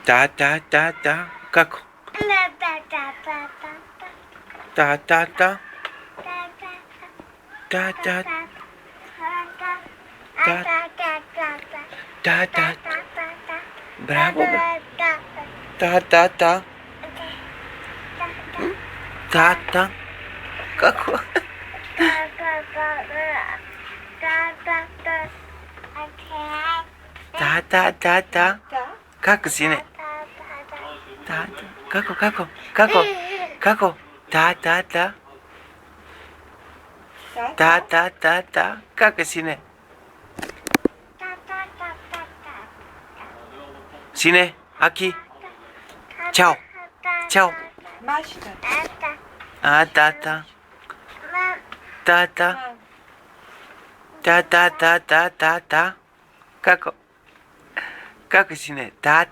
Ta. Kako? Ta. Ta. Ta. Bravo. Ta. Ta. Kako? Ta. Kako sine? Ta. Kako? Ta. Ta. Kako sine? Sine, aqui. Tchau. Mašta. Ta. Ta. Kako? Kako sine? Ta.